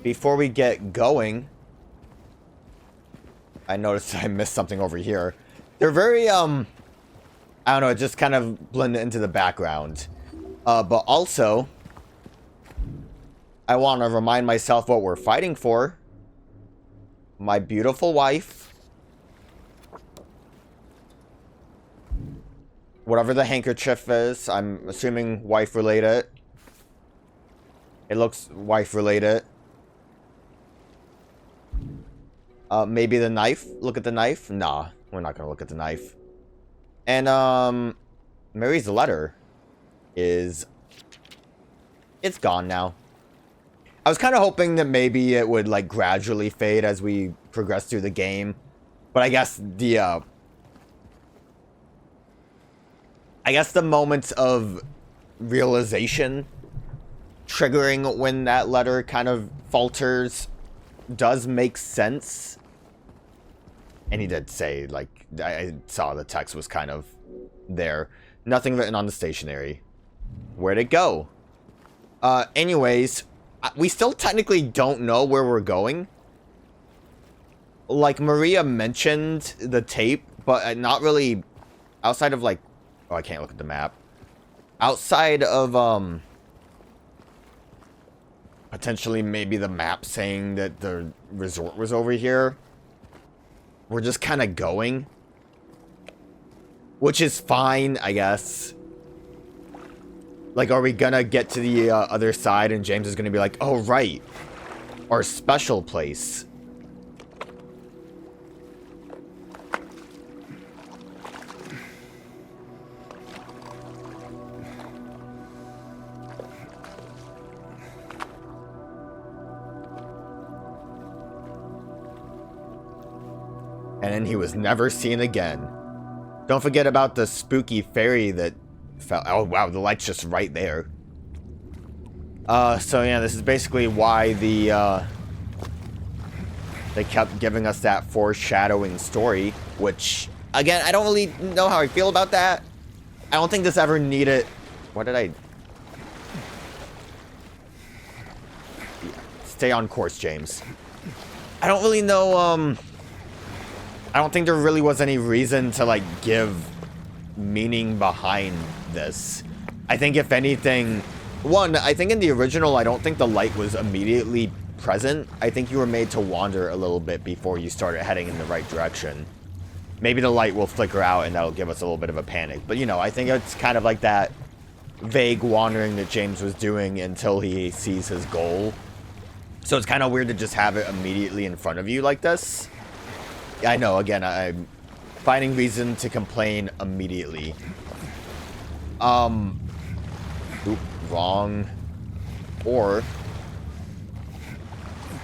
before we get going, I noticed I missed something over here. They're very, I don't know, it just kind of blended into the background. But also, I want to remind myself what we're fighting for. My beautiful wife. Whatever the handkerchief is, I'm assuming wife related. It looks wife related. Maybe the knife. Look at the knife. Nah, we're not gonna look at the knife. And Mary's letter is, it's gone now. I was kind of hoping that maybe it would like gradually fade as we progress through the game, but I guess the moments of realization triggering when that letter kind of falters does make sense. And he did say, like, I saw the text was kind of there. Nothing written on the stationery. Where'd it go? Anyways, we still technically don't know where we're going. Like, Maria mentioned the tape, but not really outside of, like... Oh, I can't look at the map. Outside of, potentially maybe the map saying that the resort was over here. We're just kind of going. Which is fine, I guess. Like, are we gonna get to the other side and James is gonna be like, oh, right. Our special place. And then he was never seen again. Don't forget about the spooky fairy that fell. Oh, wow, the light's just right there. So yeah, this is basically why they kept giving us that foreshadowing story, which, again, I don't really know how I feel about that. I don't think this ever needed... What did I... Stay on course, James. I don't really know, I don't think there really was any reason to, like, give meaning behind this. I think, if anything... One, I think in the original, I don't think the light was immediately present. I think you were made to wander a little bit before you started heading in the right direction. Maybe the light will flicker out and that'll give us a little bit of a panic. But, you know, I think it's kind of like that vague wandering that James was doing until he sees his goal. So it's kind of weird to just have it immediately in front of you like this. I know, again, I'm finding reason to complain immediately. Oop, wrong. Or,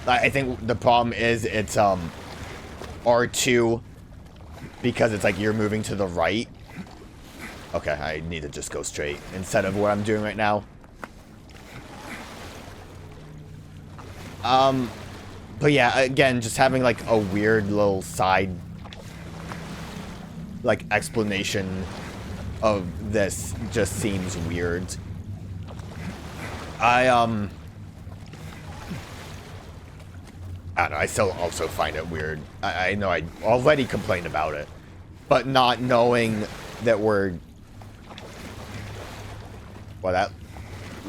I think the problem is it's, R2, because it's like you're moving to the right. Okay, I need to just go straight instead of what I'm doing right now. But yeah, again, just having like a weird little side, like, explanation of this just seems weird. I don't know, I still also find it weird. I know I already complained about it, but not knowing that we're... Well, that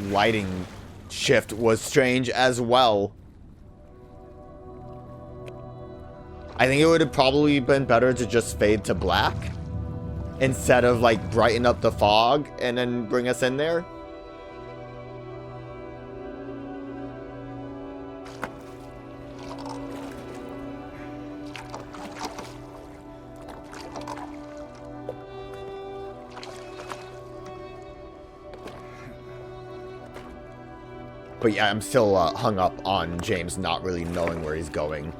lighting shift was strange as well. I think it would have probably been better to just fade to black instead of, like, brighten up the fog and then bring us in there. But yeah, I'm still hung up on James not really knowing where he's going.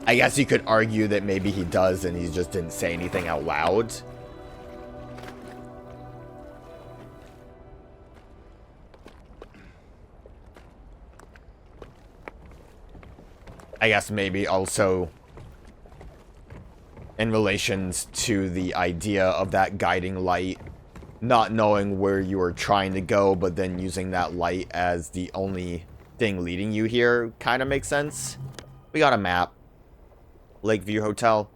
I guess you could argue that maybe he does and he just didn't say anything out loud. I guess maybe also in relations to the idea of that guiding light, not knowing where you were trying to go, but then using that light as the only thing leading you here kind of makes sense. We got a map. Lakeview Hotel.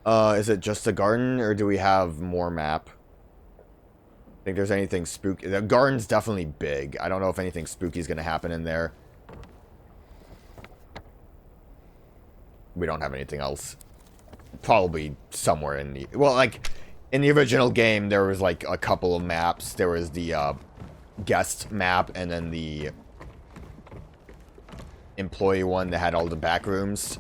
Is it just a garden, or do we have more map? Think there's anything spooky? The garden's definitely big. I don't know if anything spooky is going to happen in there. We don't have anything else. Probably somewhere in the... Well, like, in the original game, there was, like, a couple of maps. There was the, guest map, and then the employee one that had all the back rooms.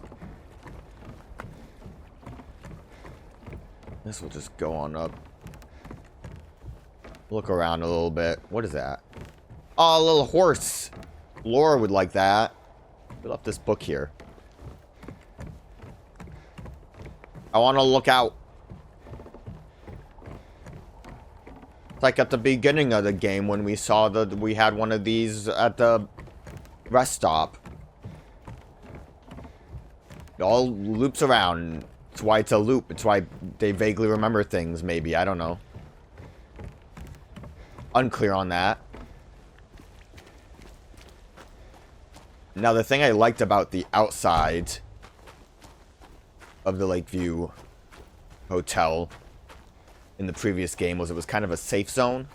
This will just go on up. Look around a little bit. What is that? Oh, a little horse. Laura would like that. We left this book here. I want to look out. It's like at the beginning of the game when we saw that we had one of these at the rest stop. It all loops around. It's why it's a loop. It's why they vaguely remember things, maybe. I don't know. Unclear on that. Now, the thing I liked about the outside of the Lakeview Hotel in the previous game was it was kind of a safe zone.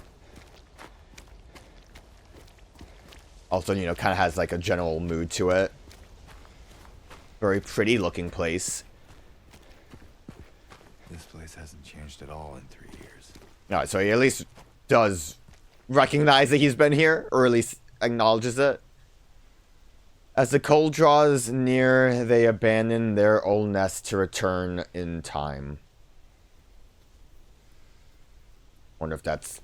Also, you know, kind of has like a general mood to it. Very pretty looking place. This place hasn't changed at all in 3 years. Alright, so he at least does recognize that he's been here, or at least acknowledges it. As the cold draws near, they abandon their old nest to return in time. Wonder if that's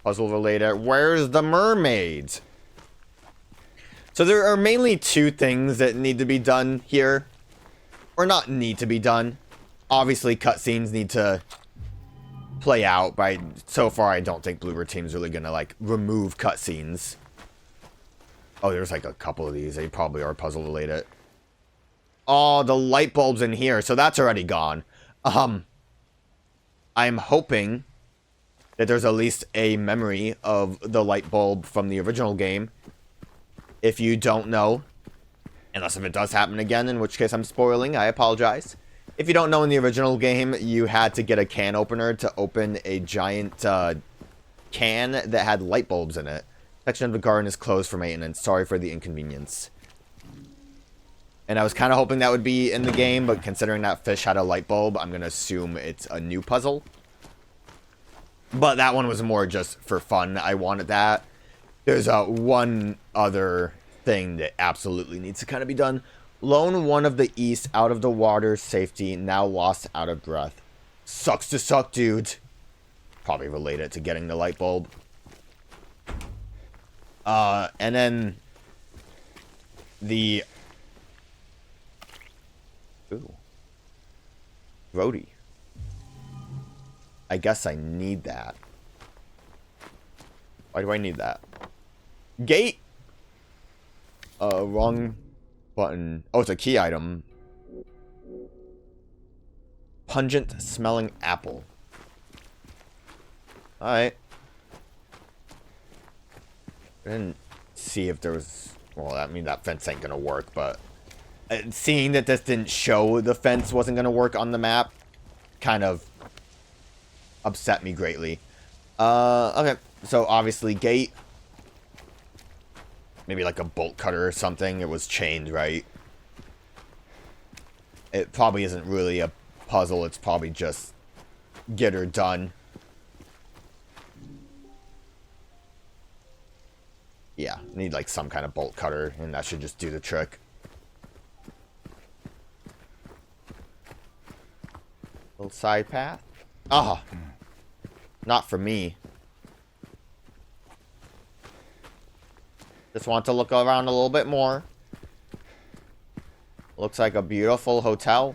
puzzle related. Where's the mermaid? So there are mainly two things that need to be done here. Or not need to be done. Obviously, cutscenes need to play out, but so far I don't think Bloober Team's really gonna, like, remove cutscenes. Oh, there's, like, a couple of these. They probably are puzzle related. Oh, the light bulb's in here, so that's already gone. I'm hoping that there's at least a memory of the light bulb from the original game. If you don't know, unless if it does happen again, in which case I'm spoiling, I apologize. If you don't know, in the original game, you had to get a can opener to open a giant can that had light bulbs in it. Section of the garden is closed for maintenance. Sorry for the inconvenience. And I was kind of hoping that would be in the game, but considering that fish had a light bulb, I'm going to assume it's a new puzzle. But that one was more just for fun. I wanted that. There's one other thing that absolutely needs to kind of be done. Lone one of the east out of the water, safety, now lost out of breath. Sucks to suck, dude. Probably related to getting the light bulb. And then the... Ooh. Roadie. I guess I need that. Why do I need that? Gate! Wrong button. Oh, it's a key item. Pungent smelling apple. Alright. I didn't see if there was... Well, I mean, that fence ain't gonna work, but... seeing that this didn't show the fence wasn't gonna work on the map kind of upset me greatly. Okay. So, obviously, gate. Maybe like a bolt cutter or something. It was chained, right? It probably isn't really a puzzle. It's probably just get her done. Yeah, need like some kind of bolt cutter, and that should just do the trick. Little side path. Ah, not for me. Just want to look around a little bit more. Looks like a beautiful hotel.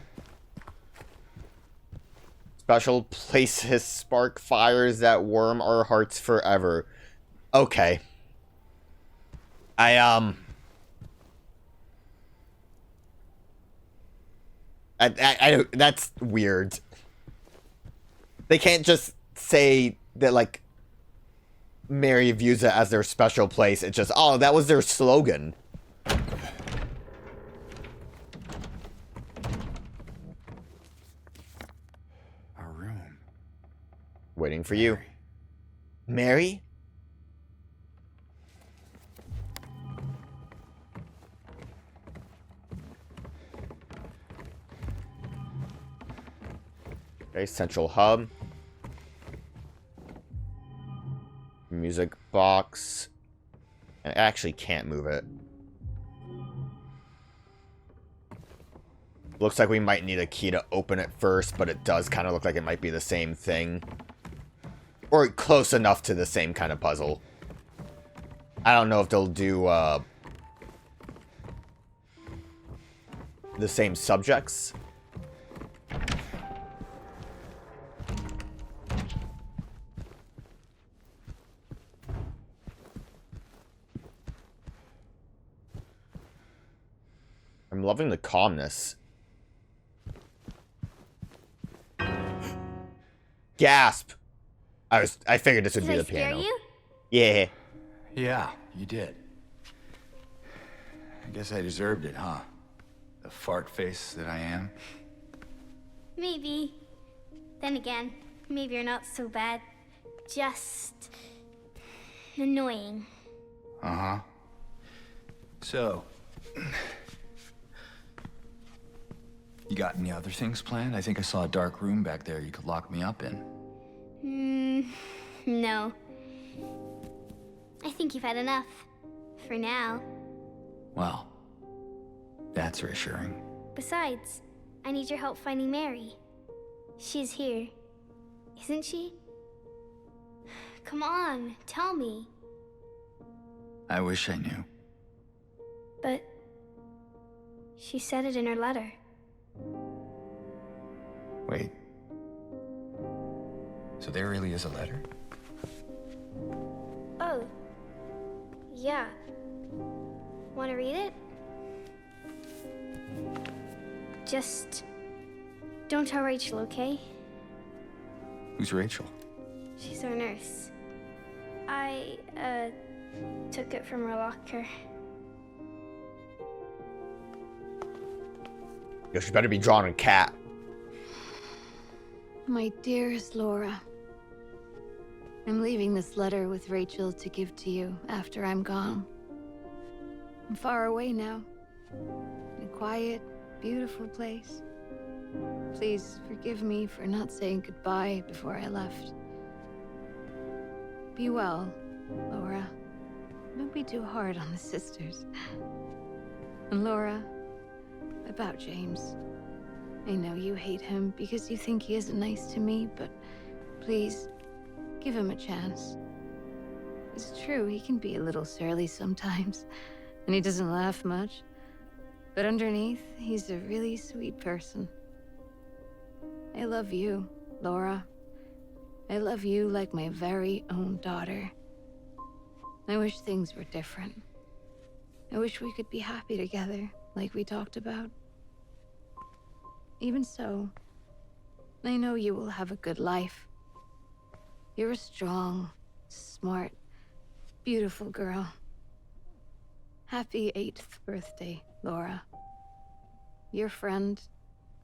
Special places spark fires that warm our hearts forever. Okay. I that's weird. They can't just say that, like, Mary views it as their special place. It's just, oh, that was their slogan. Our room. Waiting for you. Mary? Okay, central hub. Music box. I actually can't move it. Looks like we might need a key to open it first, but it does kind of look like it might be the same thing. Or close enough to the same kind of puzzle. I don't know if they'll do the same subjects. I'm loving the calmness. Gasp! I figured this would be the piano. You? Yeah. Yeah, you did. I guess I deserved it, huh? The fart face that I am. Maybe. Then again, maybe you're not so bad. Just annoying. Uh-huh. So, you got any other things planned? I think I saw a dark room back there you could lock me up in. No. I think you've had enough. For now. Well, that's reassuring. Besides, I need your help finding Mary. She's here. Isn't she? Come on, tell me. I wish I knew. But she said it in her letter. Wait. So there really is a letter? Oh. Yeah. Want to read it? Just don't tell Rachel, okay? Who's Rachel? She's our nurse. I, took it from her locker. Yo, she better be drawing a cat. My dearest Laura, I'm leaving this letter with Rachel to give to you after I'm gone. I'm far away now, in a quiet, beautiful place. Please forgive me for not saying goodbye before I left. Be well, Laura. Don't be too hard on the sisters. And Laura, about James. I know you hate him because you think he isn't nice to me, but please, give him a chance. It's true, he can be a little surly sometimes, and he doesn't laugh much. But underneath, he's a really sweet person. I love you, Laura. I love you like my very own daughter. I wish things were different. I wish we could be happy together, like we talked about. Even so, I know you will have a good life. You're a strong, smart, beautiful girl. Happy 8th birthday, Laura. Your friend,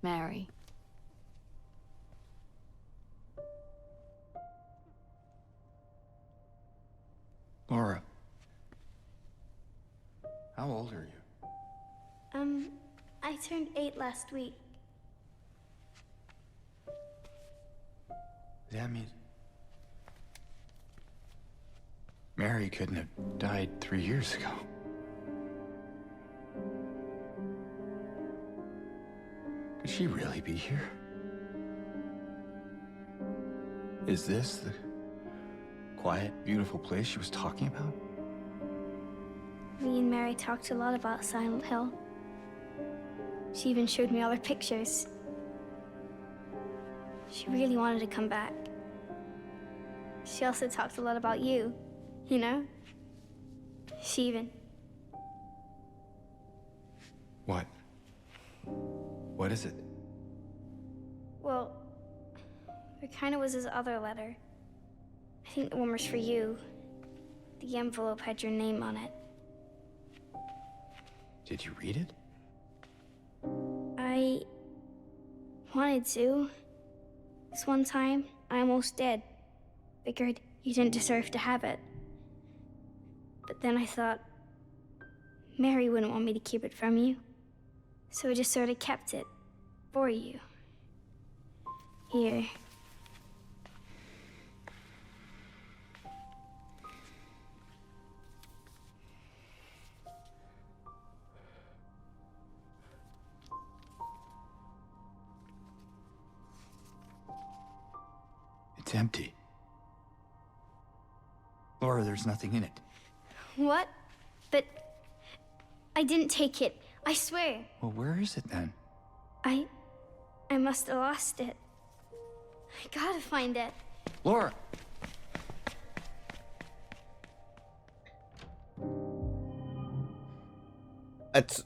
Mary. Laura. How old are you? I turned 8 last week. Does that mean Mary couldn't have died 3 years ago? Could she really be here? Is this the quiet, beautiful place she was talking about? Me and Mary talked a lot about Silent Hill. She even showed me all her pictures. She really wanted to come back. She also talked a lot about you, you know? She even... What? What is it? Well, there kind of was his other letter. I think the one was for you. The envelope had your name on it. Did you read it? I wanted to. This one time, I almost did. Figured you didn't deserve to have it. But then I thought, Mary wouldn't want me to keep it from you. So I just sort of kept it for you. Here. It's empty. Laura, there's nothing in it. What? But I didn't take it. I swear. Well, where is it then? I must have lost it. I gotta find it. Laura! It's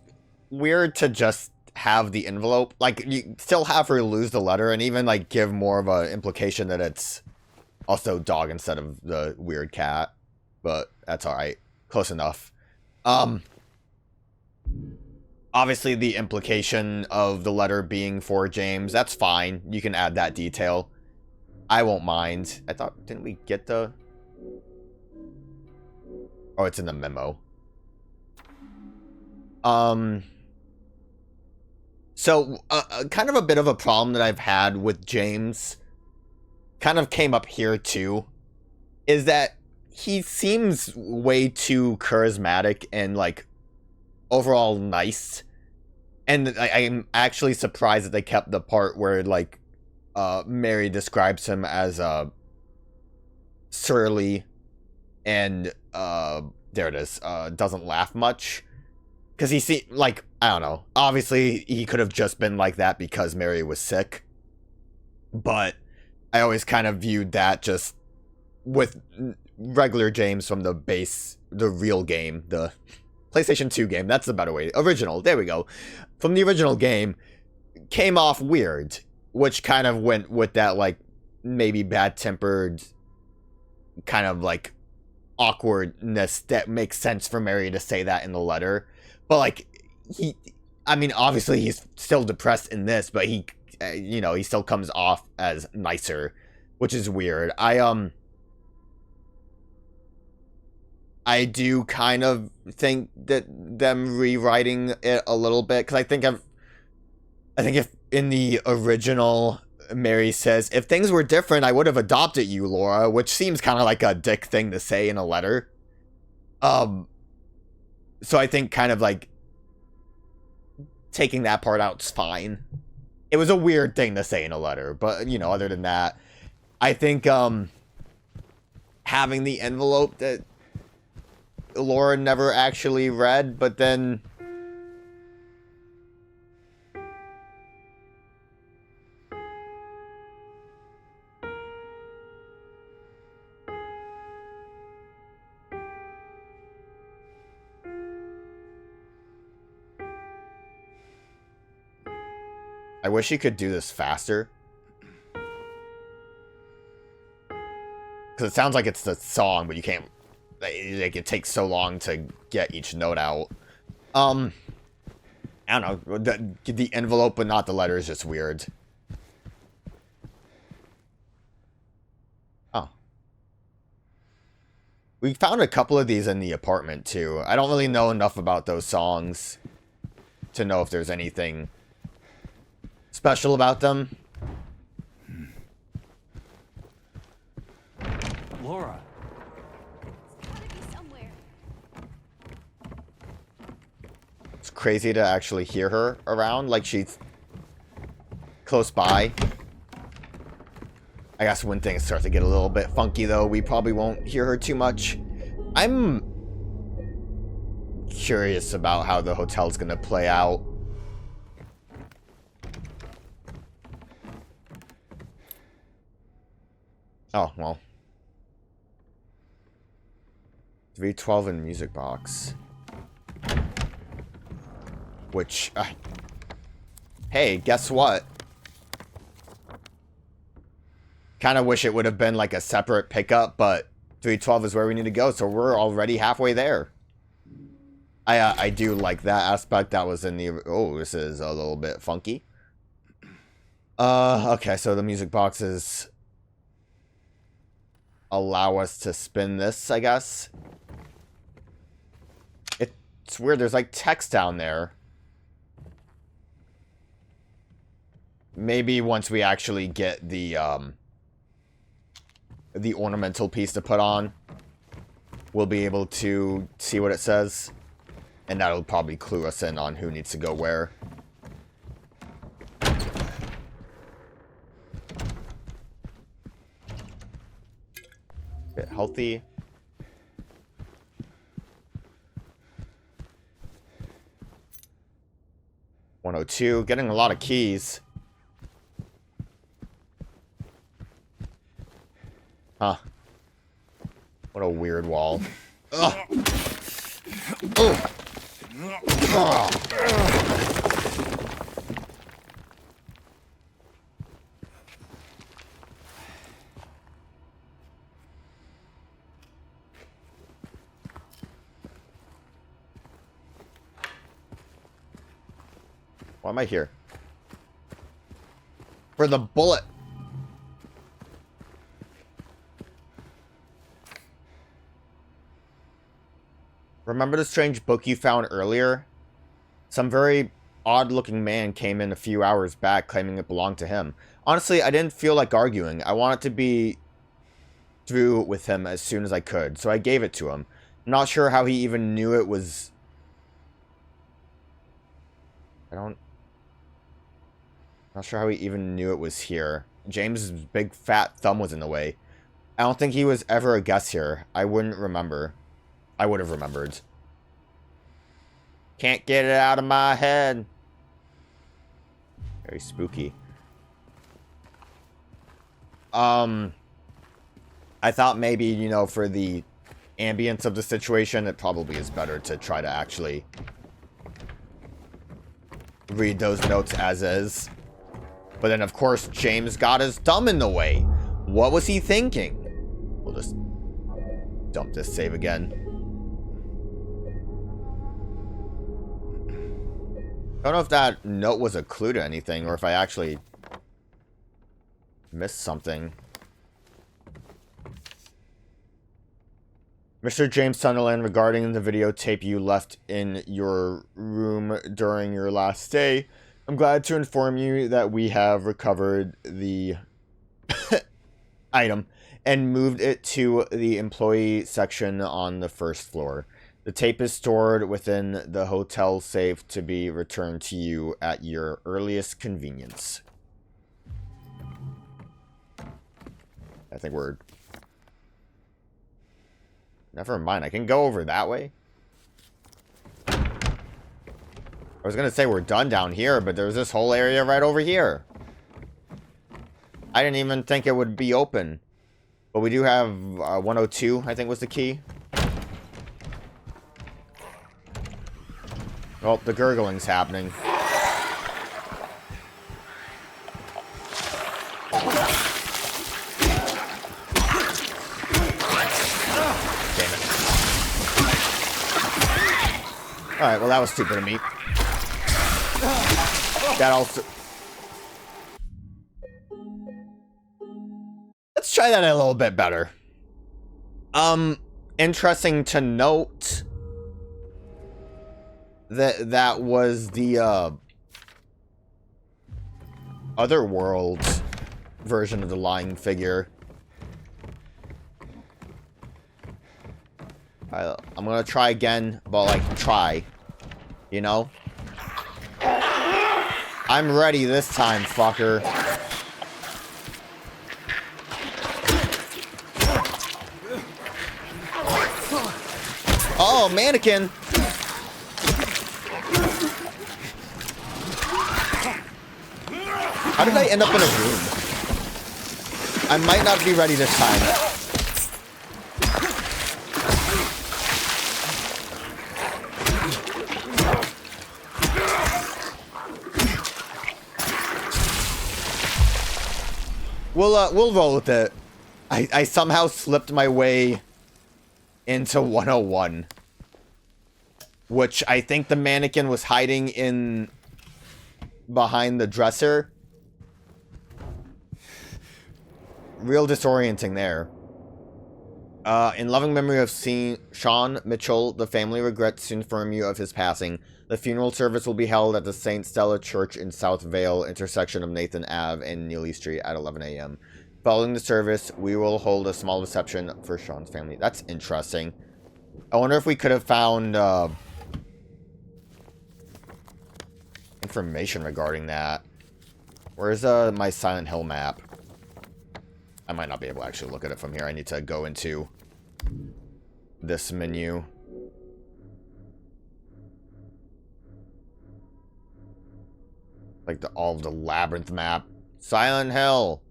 weird to just have the envelope. Like, you still have her lose the letter and even, like, give more of an implication that it's also dog instead of the weird cat. But that's alright. Close enough. Obviously, the implication of the letter being for James, that's fine. You can add that detail. I won't mind. I thought, didn't we get the... Oh, it's in the memo. So, kind of a bit of a problem that I've had with James, kind of came up here too, is that he seems way too charismatic and, like, overall nice. And I'm actually surprised that they kept the part where, like, Mary describes him as, surly and, there it is, doesn't laugh much. Because he seemed, like, I don't know. Obviously, he could have just been like that because Mary was sick. But I always kind of viewed that just with regular James from the real game, the PlayStation 2 game. That's the better way. Original, there we go. From the original game, came off weird. Which kind of went with that, like, maybe bad-tempered, kind of, like, awkwardness that makes sense for Mary to say that in the letter. But, like, I mean, obviously he's still depressed in this, but he, you know, he still comes off as nicer, which is weird. I do kind of think that them rewriting it a little bit, because I think if in the original, Mary says, if things were different, I would have adopted you, Laura, which seems kind of like a dick thing to say in a letter. So I think kind of like taking that part out is fine. It was a weird thing to say in a letter, but, you know, other than that, I think having the envelope that Laura never actually read, but then I wish you could do this faster. Because it sounds like it's the song, but you can't... Like, it takes so long to get each note out. I don't know. The envelope, but not the letter, is just weird. Oh. We found a couple of these in the apartment, too. I don't really know enough about those songs to know if there's anything special about them. Laura. It's gotta be somewhere. It's crazy to actually hear her around, like she's close by. I guess when things start to get a little bit funky, though, we probably won't hear her too much. I'm curious about how the hotel's gonna play out. Oh, well. V12 in music box. Which, hey, guess what? Kind of wish it would have been like a separate pickup, but 312 is where we need to go, so we're already halfway there. I do like that aspect. That was in the... Oh, this is a little bit funky. Okay, so the music boxes allow us to spin this, I guess. It's weird, there's like text down there. Maybe once we actually get the ornamental piece to put on, we'll be able to see what it says. And that'll probably clue us in on who needs to go where. Bit healthy. 102, getting a lot of keys. Huh. What a weird wall. Ugh. Ugh. Ugh. Why am I here? For the bullet. Remember the strange book you found earlier? Some very odd-looking man came in a few hours back claiming it belonged to him. Honestly, I didn't feel like arguing. I wanted to be through with him as soon as I could, so I gave it to him. Not sure how he even knew it was... Not sure how he even knew it was here. James's big fat thumb was in the way. I don't think he was ever a guest here. I wouldn't remember. I would have remembered. Can't get it out of my head. Very spooky. I thought maybe, you know, for the ambience of the situation, it probably is better to try to actually read those notes as is. But then, of course, James got his thumb in the way. What was he thinking? We'll just dump this save again. I don't know if that note was a clue to anything, or if I actually missed something. Mr. James Sunderland, regarding the videotape you left in your room during your last stay, I'm glad to inform you that we have recovered the item and moved it to the employee section on the first floor. The tape is stored within the hotel safe to be returned to you at your earliest convenience. I think we're... Never mind, I can go over that way. I was gonna say we're done down here, but there's this whole area right over here. I didn't even think it would be open. But we do have 102, I think was the key. Oh, the gurgling's happening. Damn it. Alright, well that was stupid of me. That also... Let's try that a little bit better. Interesting to note that that was the Otherworld version of the lying figure. I'm gonna try again, but like try, you know? I'm ready this time, fucker. Oh, mannequin! How did I end up in a room? I might not be ready this time. We'll roll with it. I somehow slipped my way into 101. Which I think the mannequin was hiding in behind the dresser. Real disorienting there. In loving memory of Sean Mitchell, the family regrets to inform you of his passing. The funeral service will be held at the St. Stella Church in South Vale, intersection of Nathan Ave and Neely Street at 11 a.m. Following the service, we will hold a small reception for Sean's family. That's interesting. I wonder if we could have found information regarding that. Where's my Silent Hill map? I might not be able to actually look at it from here. I need to go into this menu. Like all of the labyrinth map. Silent Hill.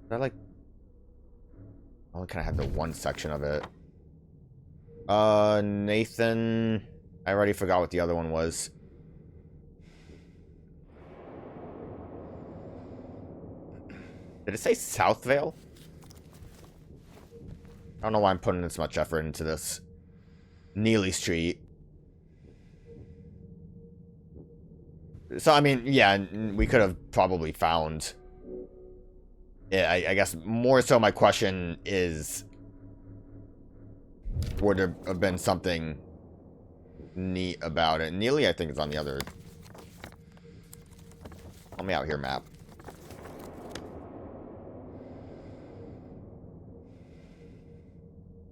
Is that like... I only kind of had the one section of it. Nathan... I already forgot what the other one was. Did it say South Vale? I don't know why I'm putting this much effort into this. Neely Street. So, I mean, yeah, we could have probably found... Yeah, I guess more so my question is... Would there have been something neat about it? Neely, I think, is on the other... Help me out here, map.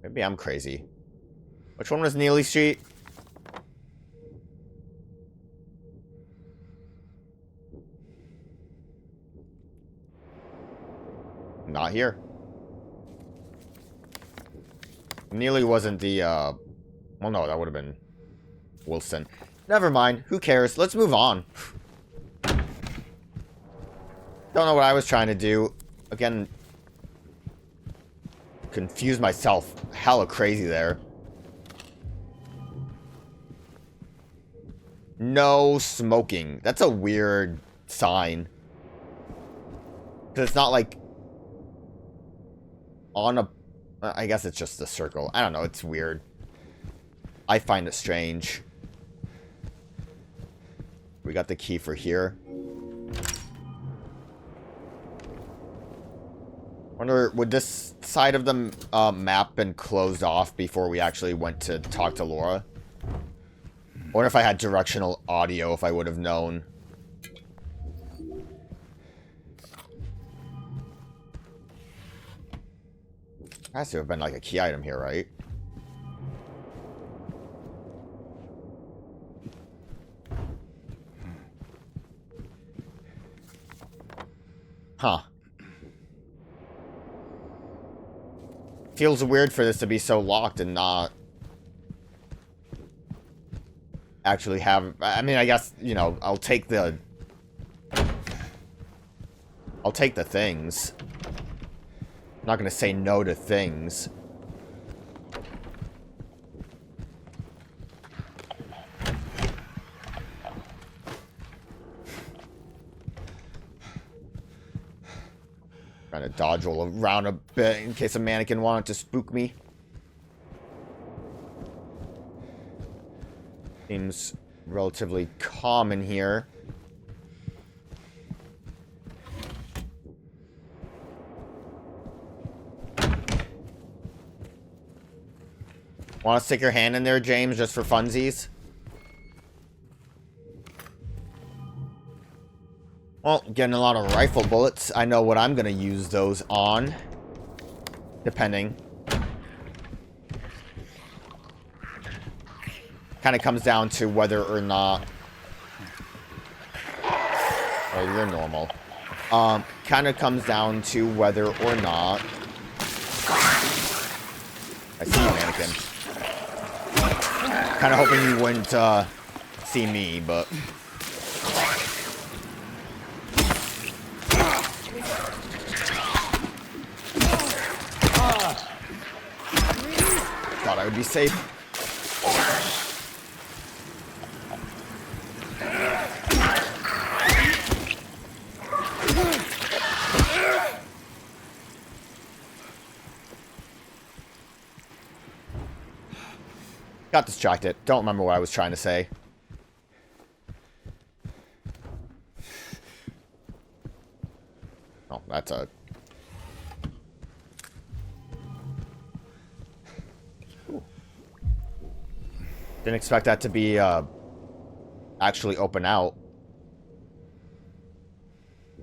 Maybe I'm crazy. Which one was Neely Street? Not here. Neely wasn't the, well, no, that would have been Wilson. Never mind. Who cares? Let's move on. Don't know what I was trying to do. Again, confused myself. Hella crazy there. No smoking. That's a weird sign. Because it's not like on a... I guess it's just a circle. I don't know. It's weird. I find it strange. We got the key for here. Wonder, would this side of the map been closed off before we actually went to talk to Laura? I wonder if I had directional audio, if I would have known. Has to have been like a key item here, right? Huh. Feels weird for this to be so locked and not actually have... I mean, I guess, you know, I'll take the things. I'm not going to say no to things. Trying to dodge all around a bit in case a mannequin wanted to spook me. Seems relatively calm in here. Want to stick your hand in there, James, just for funsies? Well, getting a lot of rifle bullets. I know what I'm going to use those on. Depending. Kind of comes down to whether or not... Oh, you're normal. Kind of comes down to whether or not... I see you, mannequin. Kind of hoping you wouldn't see me, but... Thought I would be safe. Got distracted. Don't remember what I was trying to say. Oh, that's a... Ooh. Didn't expect that to be, actually open out.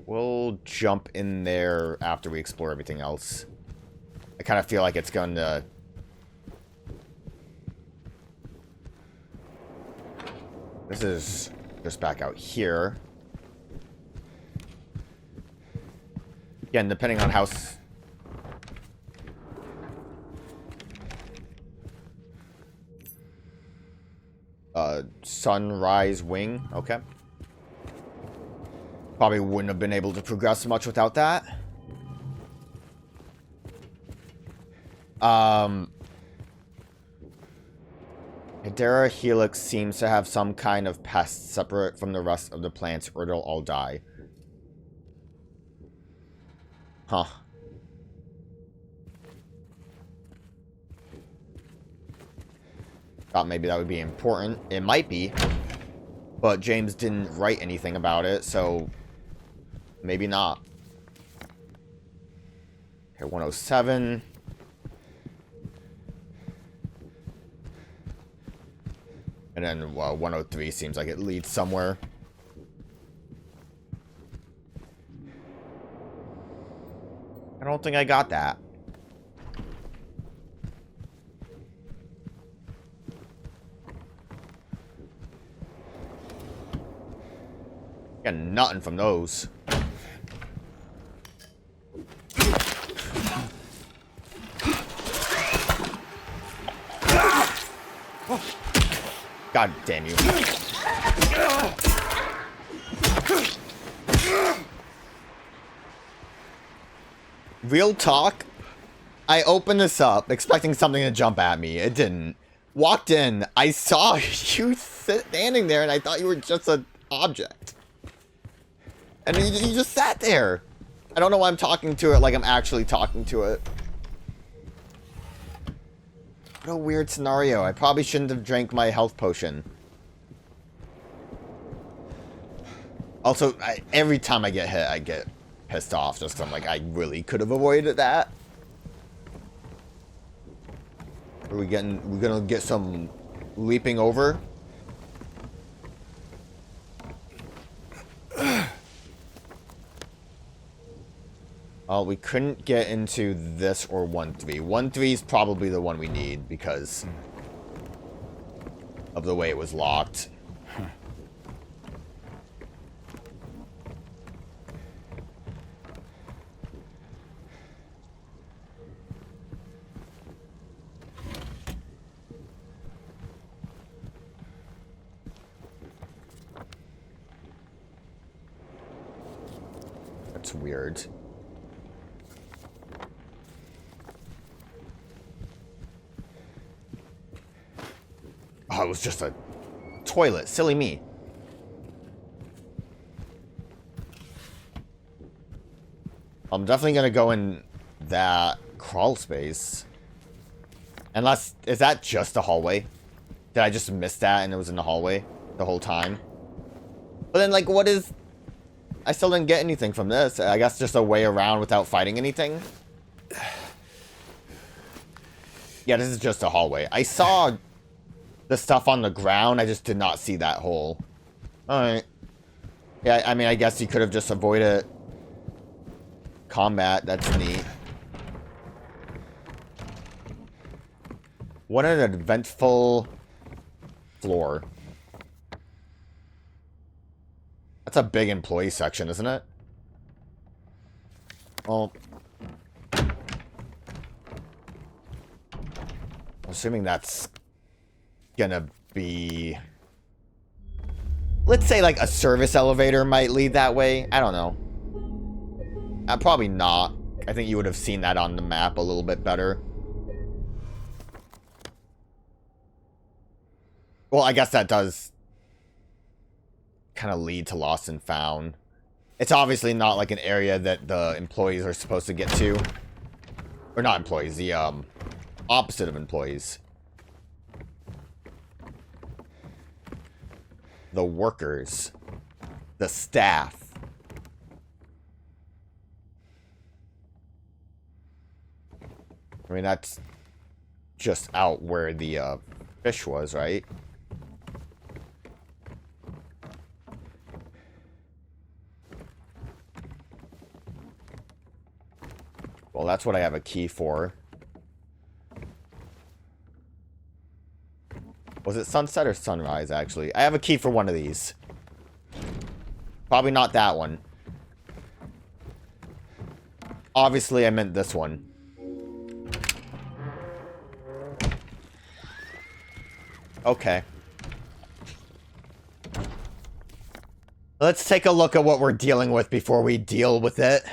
We'll jump in there after we explore everything else. I kind of feel like it's going to... This is just back out here. Again, depending on how... Sunrise wing. Okay. Probably wouldn't have been able to progress much without that. Hedera Helix seems to have some kind of pest separate from the rest of the plants or they'll all die. Huh. Thought maybe that would be important. It might be. But James didn't write anything about it, so... maybe not. Okay, 107. And then, well, 103 seems like it leads somewhere. I don't think I got that. Got nothing from those. God damn you. Real talk, I opened this up expecting something to jump at me. It didn't. Walked in, I saw you standing there and I thought you were just an object. And you just sat there. I don't know why I'm talking to it like I'm actually talking to it. What a weird scenario. I probably shouldn't have drank my health potion. Also, every time I get hit, I get pissed off just because I'm like, I really could have avoided that. Are we gonna get some leaping over? We couldn't get into this or 1-3. 1-3 is probably the one we need because of the way it was locked. That's weird. Oh, it was just a toilet. Silly me. I'm definitely going to go in that crawl space. Unless, is that just the hallway? Did I just miss that and it was in the hallway the whole time? But then, like, what is... I still didn't get anything from this. I guess just a way around without fighting anything. Yeah, this is just a hallway. I saw... the stuff on the ground, I just did not see that hole. Alright. Yeah, I mean, I guess you could have just avoided combat. That's neat. What an eventful floor. That's a big employee section, isn't it? Well... I'm assuming that's... gonna be, let's say, like a service elevator might lead that way. I don't know. Probably not. I think you would have seen that on the map a little bit better. Well, I guess that does kind of lead to Lost and Found. It's obviously not like an area that the employees are supposed to get to. Or not employees, the opposite of employees. the workers, the staff. I mean, that's just out where the fish was, right? Well, that's what I have a key for. Was it sunset or sunrise, actually? I have a key for one of these. Probably not that one. Obviously, I meant this one. Okay. Let's take a look at what we're dealing with before we deal with it.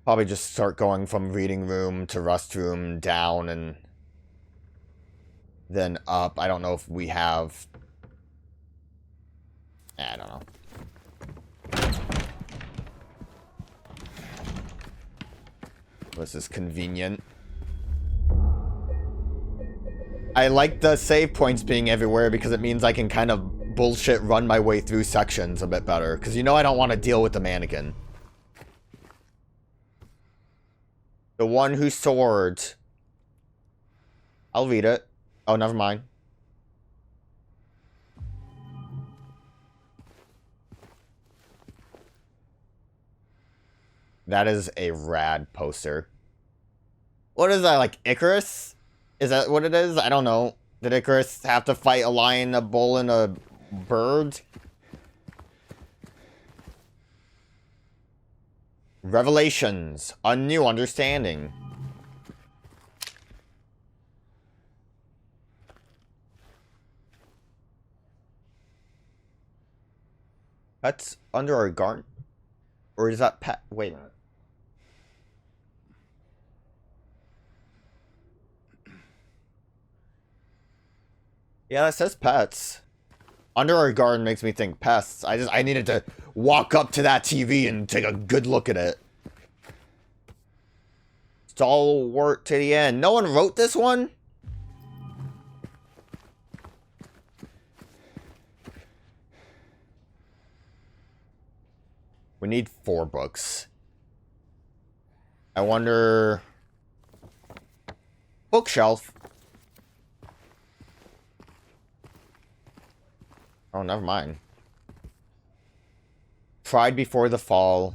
Probably just start going from reading room to rust room down and then up. I don't know if we have... I don't know. This is convenient. I like the save points being everywhere because it means I can kind of bullshit run my way through sections a bit better. Because you know I don't want to deal with the mannequin. The one who soared. I'll read it. Oh, never mind. That is a rad poster. What is that, like Icarus? Is that what it is? I don't know. Did Icarus have to fight a lion, a bull, and a bird? Revelations. A new understanding. That's under our garden? Or is that pet? Wait a minute. Yeah, that says pets. Under our garden makes me think pests. I needed to walk up to that TV and take a good look at it. Stalwart to the end. No one wrote this one? We need 4 books. I wonder... Bookshelf. Oh, never mind. Pride Before the Fall.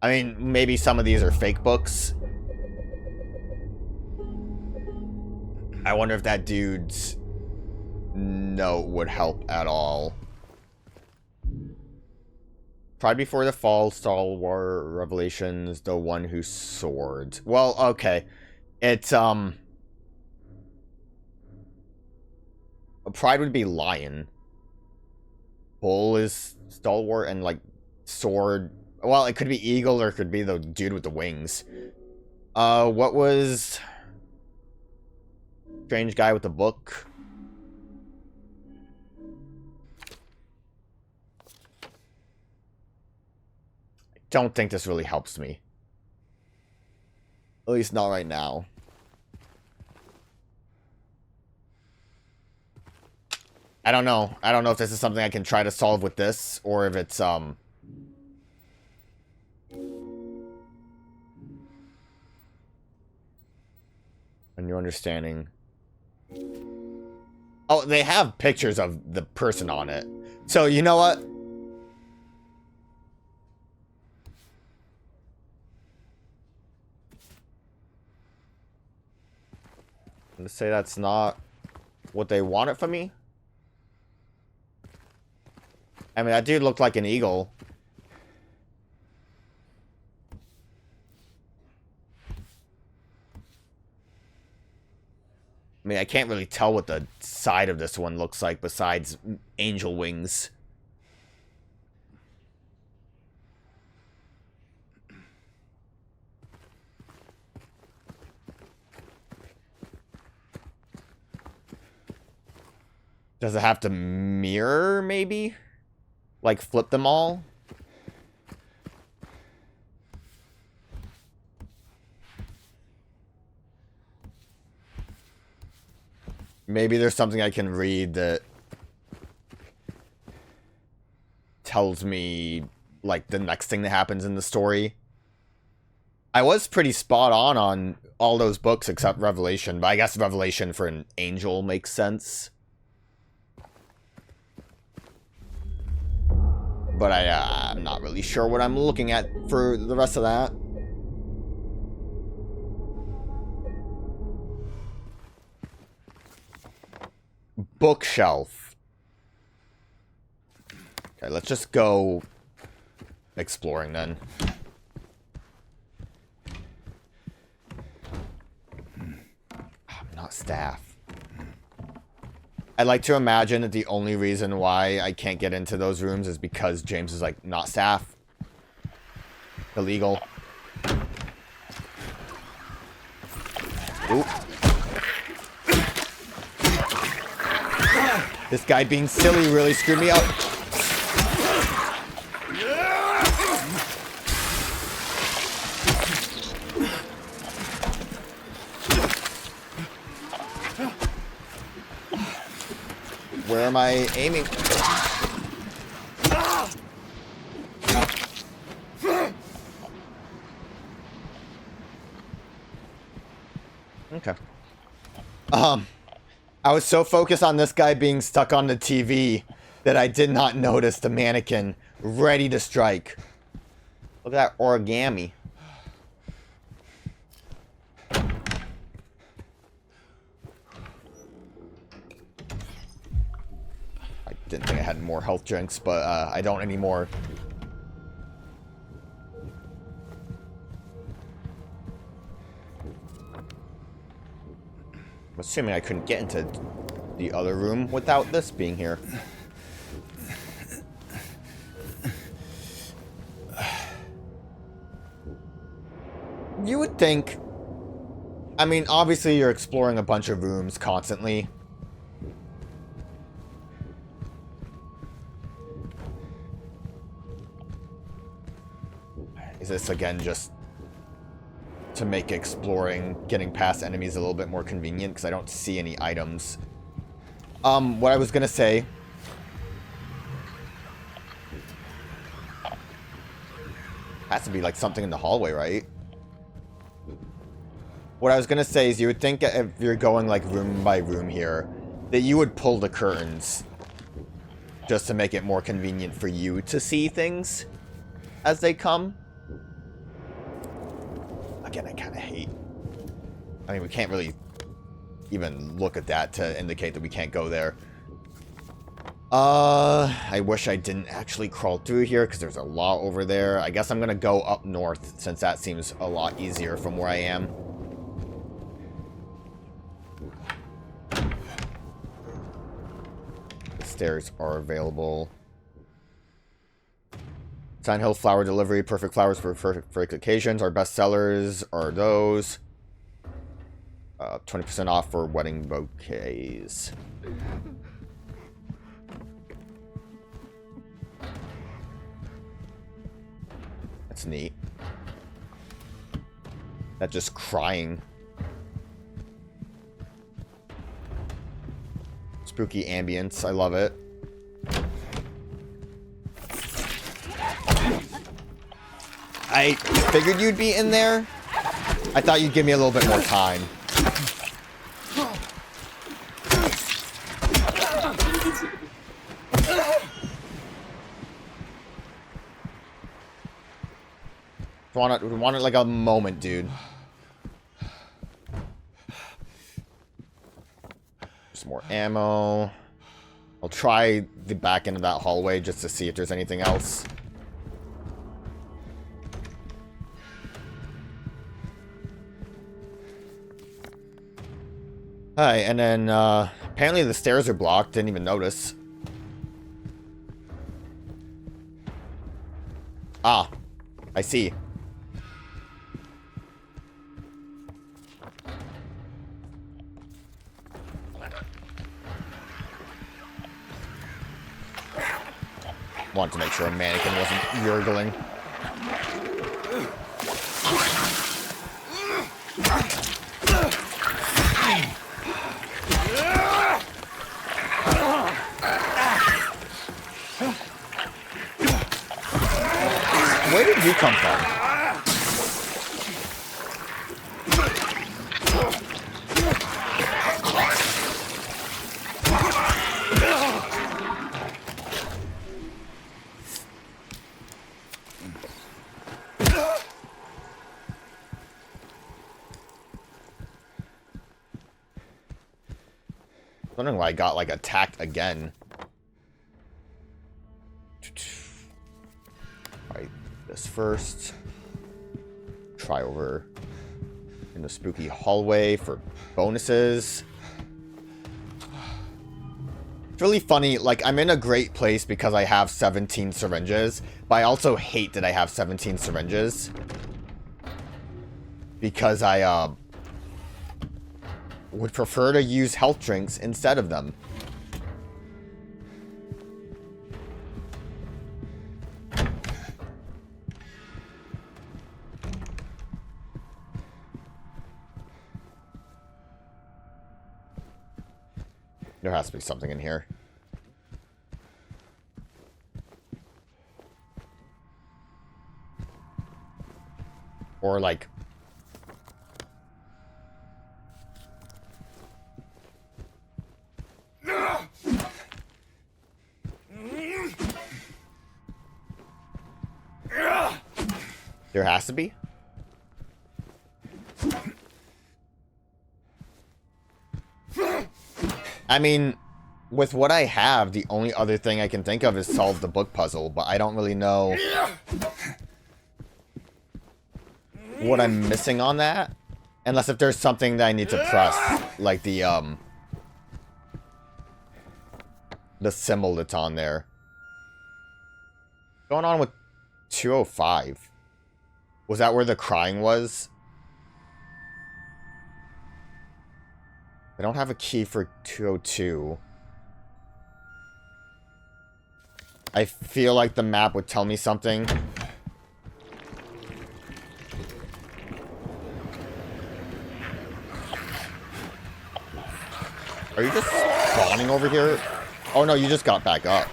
I mean, maybe some of these are fake books. I wonder if that dude's note would help at all. Pride Before the Fall, Stalwart, Revelations, The One Who Soared. Well, okay. It's, Pride would be lion. Bull is stalwart and, like, sword. Well, it could be eagle or it could be the dude with the wings. What was... Strange guy with the book? I don't think this really helps me. At least not right now. I don't know. I don't know if this is something I can try to solve with this, or if it's, A new understanding. Oh, they have pictures of the person on it. So, you know what? Let's say that's not what they wanted from me. I mean, that dude looked like an eagle. I mean, I can't really tell what the side of this one looks like besides angel wings. Does it have to mirror, maybe? Like, flip them all? Maybe there's something I can read that tells me, like, the next thing that happens in the story. I was pretty spot on all those books except Revelation, but I guess Revelation for an angel makes sense. But I'm not really sure what I'm looking at for the rest of that. Bookshelf. Okay, let's just go exploring then. Not staff. I'd like to imagine that the only reason why I can't get into those rooms is because James is like, not staff. Illegal. Ooh. This guy being silly really screwed me up. Where am I aiming? Okay. I was so focused on this guy being stuck on the TV that I did not notice the mannequin ready to strike. Look at that origami. I didn't think I had more health drinks, but I don't anymore. I'm assuming I couldn't get into the other room without this being here. You would think... I mean, obviously you're exploring a bunch of rooms constantly. Is this, again, just to make exploring, getting past enemies a little bit more convenient? Because I don't see any items. What I was going to say... Has to be, like, something in the hallway, right? What I was going to say is you would think if you're going, like, room by room here, that you would pull the curtains just to make it more convenient for you to see things as they come. Again, I kind of hate... I mean, we can't really even look at that to indicate that we can't go there. I wish I didn't actually crawl through here because there's a lot over there. I guess I'm going to go up north since that seems a lot easier from where I am. The stairs are available. Sign Hill flower delivery, perfect flowers for perfect occasions. Our best sellers are those. 20% off for wedding bouquets. That's neat. That just crying. Spooky ambience, I love it. I figured you'd be in there. I thought you'd give me a little bit more time. We want it like a moment, dude. Just more ammo. I'll try the back end of that hallway just to see if there's anything else. Hi, and then apparently the stairs are blocked. Didn't even notice. Ah, I see. Wanted to make sure a mannequin wasn't gurgling. where did you come from? I'm wondering why I got, like, attacked again. Alright, this first. Try over in the spooky hallway for bonuses. It's really funny, like, I'm in a great place because I have 17 syringes, but I also hate that I have 17 syringes. Because I, would prefer to use health drinks instead of them. There has to be something in here. Or like... There has to be? I mean, with what I have, the only other thing I can think of is solve the book puzzle, but I don't really know what I'm missing on that. Unless if there's something that I need to press, like the symbol that's on there. What's going on with 205? Was that where the crying was? I don't have a key for 202. I feel like the map would tell me something. Are you just spawning over here? Oh no, you just got back up.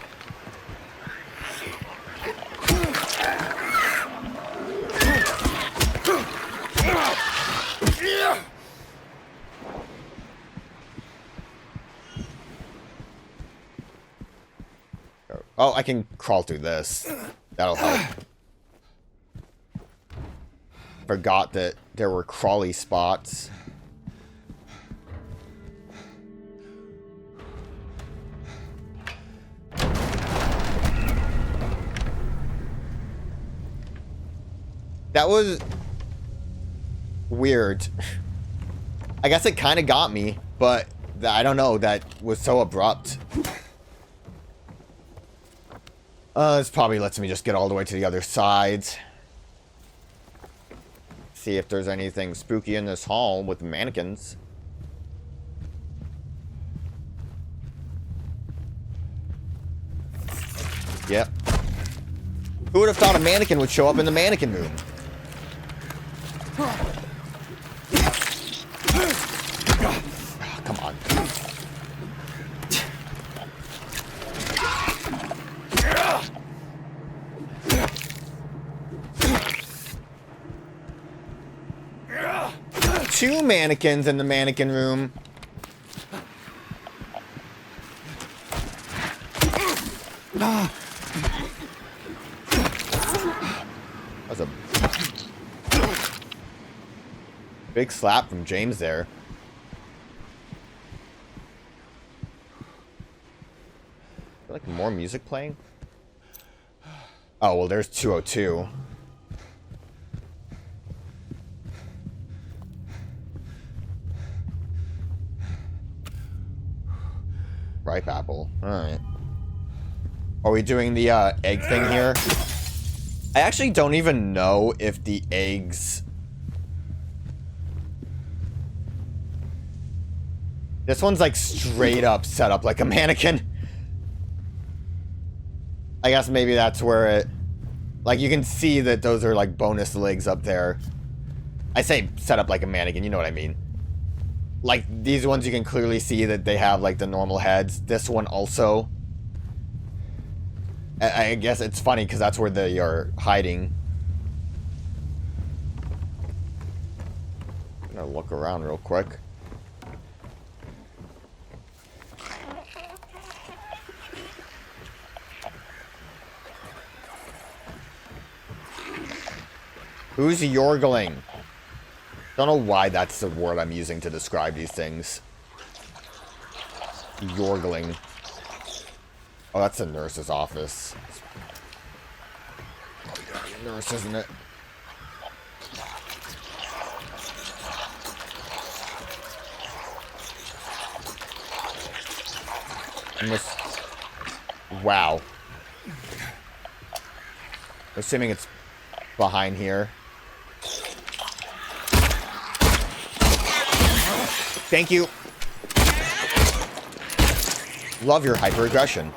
Oh, I can crawl through this. That'll help. Forgot that there were crawly spots. That was weird. I guess it kind of got me, but I don't know, that was so abrupt. This probably lets me just get all the way to the other side. See if there's anything spooky in this hall with the mannequins. Yep. Who would have thought a mannequin would show up in the mannequin room? Oh, come on. Two mannequins in the mannequin room. That was a big slap from James there. Like more music playing? Oh, well, there's 202. Ripe apple. Alright. Are we doing the egg thing here? I actually don't even know if the eggs... This one's like straight up set up like a mannequin. I guess maybe that's where it... Like, you can see that those are like bonus legs up there. I say set up like a mannequin, you know what I mean. Like, these ones you can clearly see that they have, like, the normal heads. This one also. I guess it's funny, because that's where they are hiding. Gotta look around real quick. Who's yorgling? Don't know why that's the word I'm using to describe these things. Yorgling. Oh, that's the nurse's office. Nurse, isn't it? Wow. Assuming it's behind here. Thank you. Love your hyper-aggression.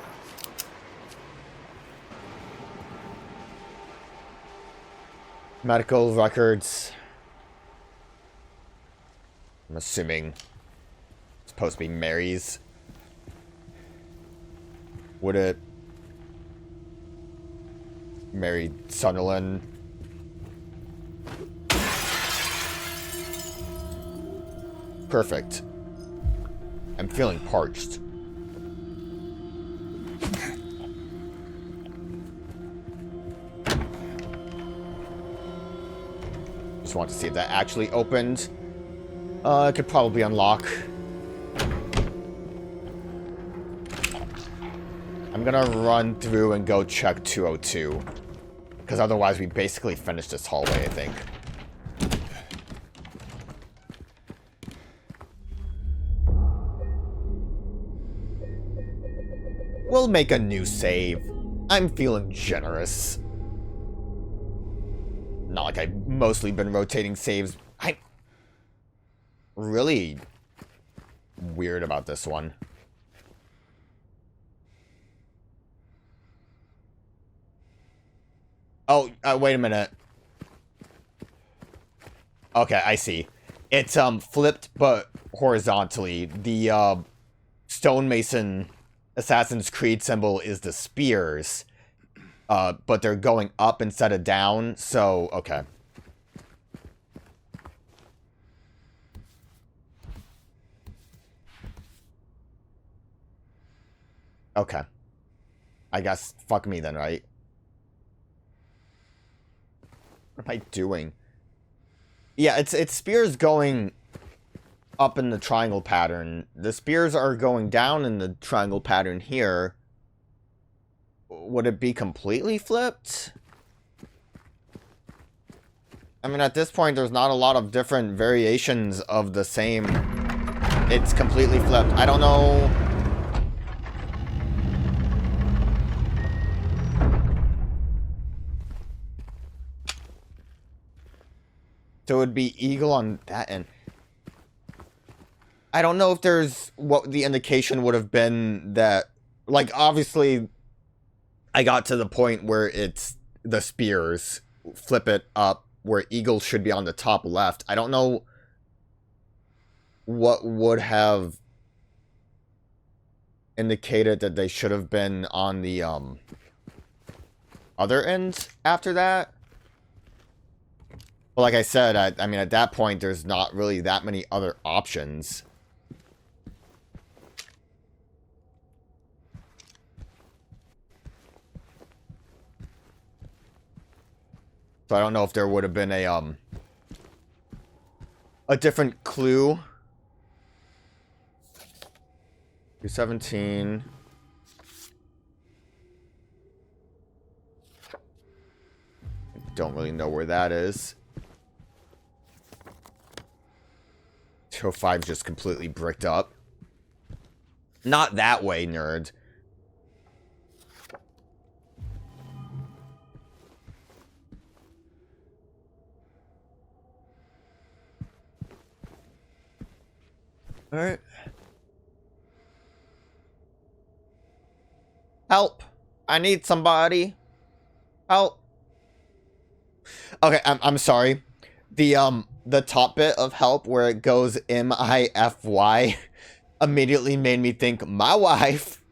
Medical records. I'm assuming it's supposed to be Mary's. Would it... Mary Sunderland? Perfect. I'm feeling parched. Just want to see if that actually opened. I could probably unlock. I'm gonna run through and go check 202. Because otherwise we basically finished this hallway, I think. We'll make a new save. I'm feeling generous. Not like I've mostly been rotating saves. I'm really weird about this one. Oh, wait a minute. Okay, I see. It's flipped but horizontally. The stonemason Assassin's Creed symbol is the spears. But they're going up instead of down, so okay. Okay. I guess fuck me then, right? What am I doing? Yeah, it's spears going up in the triangle pattern. The spears are going down in the triangle pattern here. Would it be completely flipped? I mean, at this point, there's not a lot of different variations of the same. It's completely flipped. I don't know. So it would be eagle on that end. I don't know if there's what the indication would have been that, like, obviously, I got to the point where it's the spears, flip it up, where eagle should be on the top left. I don't know what would have indicated that they should have been on the other end after that. But like I said, I mean, at that point, there's not really that many other options. So I don't know if there would have been a different clue. 217. Don't really know where that is. 205 just completely bricked up. Not that way, nerd. Alright. Help! I need somebody. Help! Okay, I'm sorry. The top bit of help where it goes MIFY immediately made me think my wife.